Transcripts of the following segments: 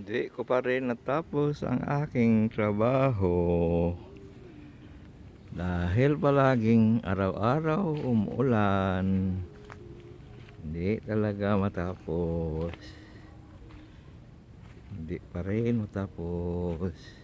Hindi ko pa rin natapos ang aking trabaho dahil palaging araw-araw umuulan. Hindi talaga matapos. Hindi pa rin matapos.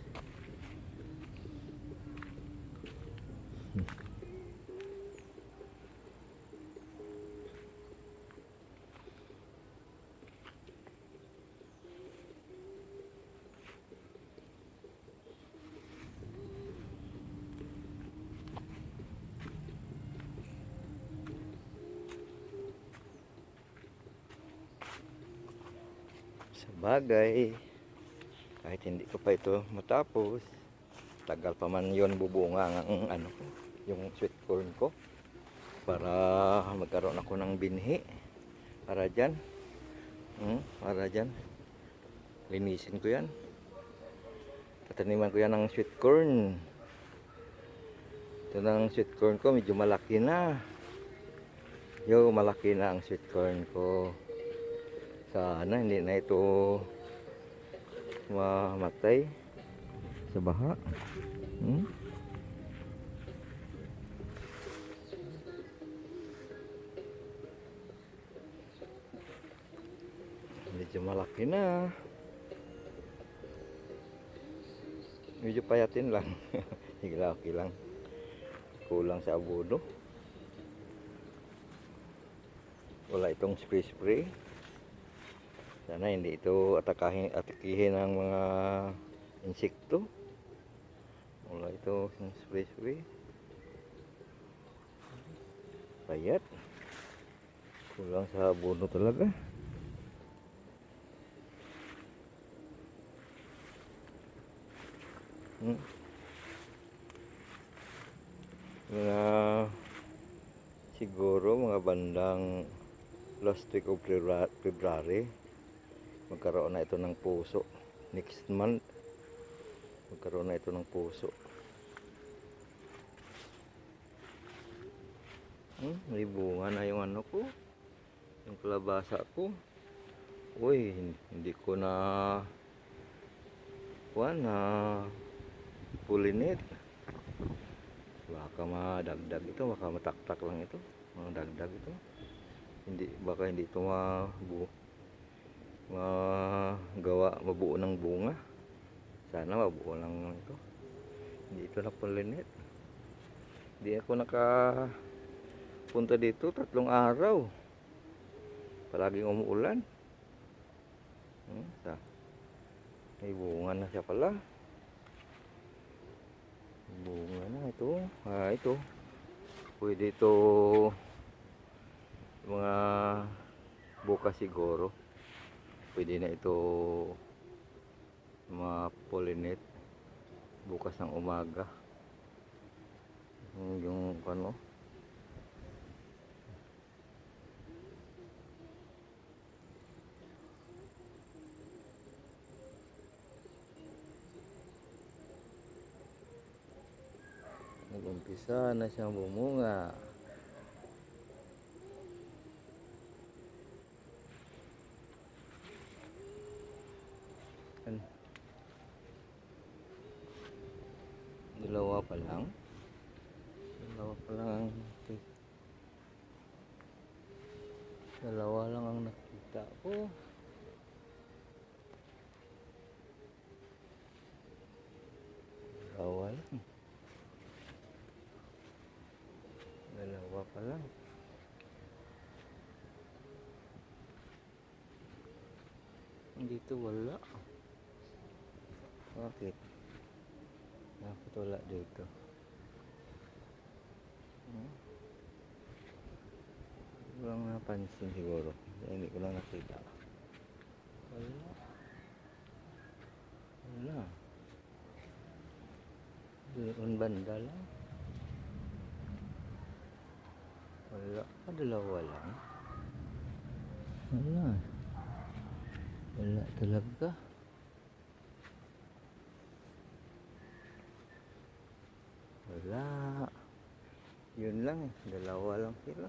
Sa bagay, kahit hindi ko pa ito matapos, tagal pa man yon bubunga ang ano ko, yung sweet corn ko, para magkaroon ako ng binhi para dyan. Para dyan linisin ko yan, tataniman ko yan ng sweet corn. Ito ng sweet corn ko, medyo malaki na. Malaki na ang sweet corn ko. Sana hindi na ito mamatay sa baha. Medyo malaki na. Medyo payatin lang. Okay lang. Kulang sa abono. Wala itong spray. Sana hindi ito atakihin ng mga insekto. Wala ito spray. Payat. Kulang sa abono talaga. Siguro mga bandang last week of February magkaroon na ito ng puso. Next month magkaroon na ito ng puso. May bunga na yung ano ko, yung kalabasa ko. Uy, hindi ko na pulinit. Baka madagdag ito, baka mataktak lang ito, madagdag ito. Baka hindi ito mabuo ng bunga. Sana mabuo lang ito. Hindi ito na pulinit. Hindi ako nakapunta dito 3 araw. Palaging umuulan. May bunga na siya pala. Bunga na ito. Ito. Pwede ito mga bukas siguro. Pwede na ito ma-pollinate bukas ng umaga. Yung ano. Nag-umpisa na siyang bumunga. Dalawa pa lang dalawa lang ang nakita ko. Dalawa pa lang. Dito wala. Bakit? Bakit wala dito? Walang napansin siguro. Hindi ko lang nakita. Wala. Doon banda lang. Wala. Dalawa lang. Wala talaga. Wala. Yun lang. Dalawa lang sila.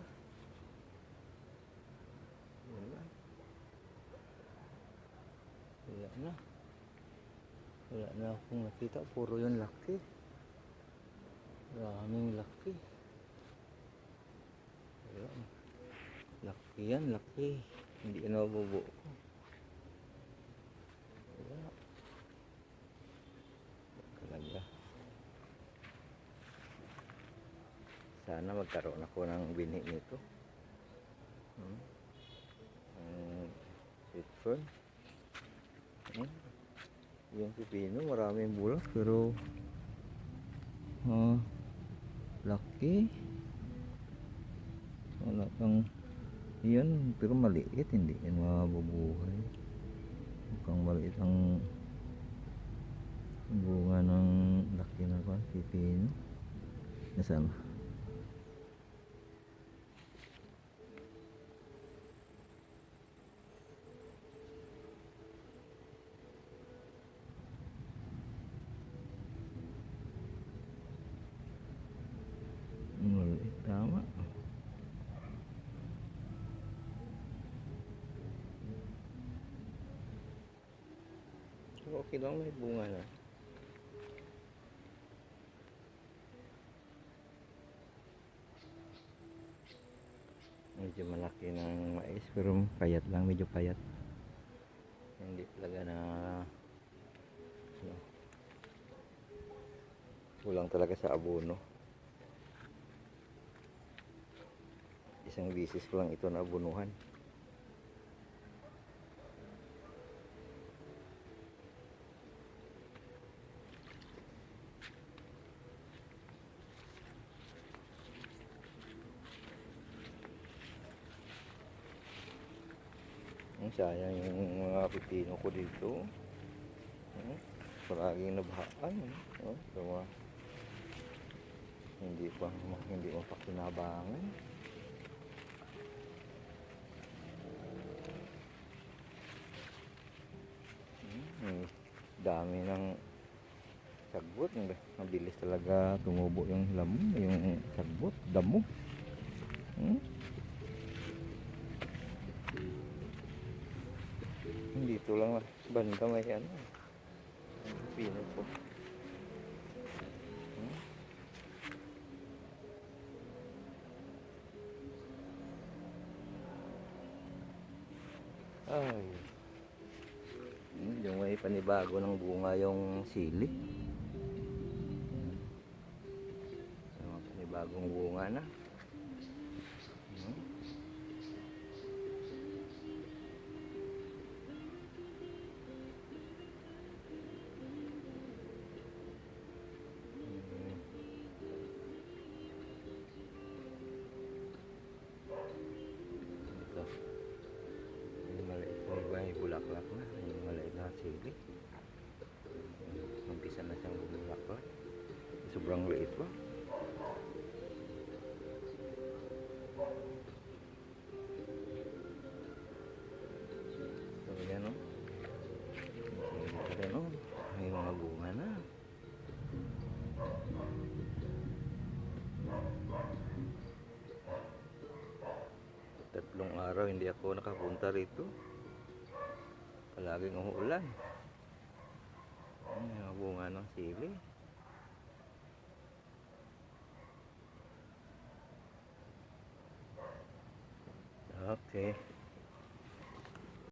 Wala na. Wala na akong nakita, puro yung laki. Maraming laki. Ayan. Laki yan, laki. Hindi na mabubuo ko. Wala. Talaga. Sana magkaroon ako ng binhi nito. Sweet corn. Yung pipino, maraming bulak pero laki. Wala kang yan, pero maliit, hindi yan mabubuhay. Mukhang maliit ang bunga ng laki na pipino. Nasaan? Maliit, tama. Okay lang, may bunga na. Medyo malaki ng mais pero payat lang, medyo payat. Hindi talaga na kulang talaga sa abono. Isang bisis ko lang ito na abunuhan. Sayang yung mga pipino ko dito. Palaging nabahaan. Diba? Hindi pa pakinabangan. Dami ng sagbot. Mabilis talaga tumubo yung lamon, yung sagbot, damo. Dito lang banda may ano, pino po. Ay, yung may panibago ng bunga yung sili. Yung panibagong bunga na. May bulaklak na, yung maliit na sili. Umpisa na siyang bulaklak. Sobrang liit pa. So yan o. Sili pa rin o. May mga bunga na. Tatlong araw hindi ako nakapunta rito. Palaging umuulan. May bunga ng sili. Okay.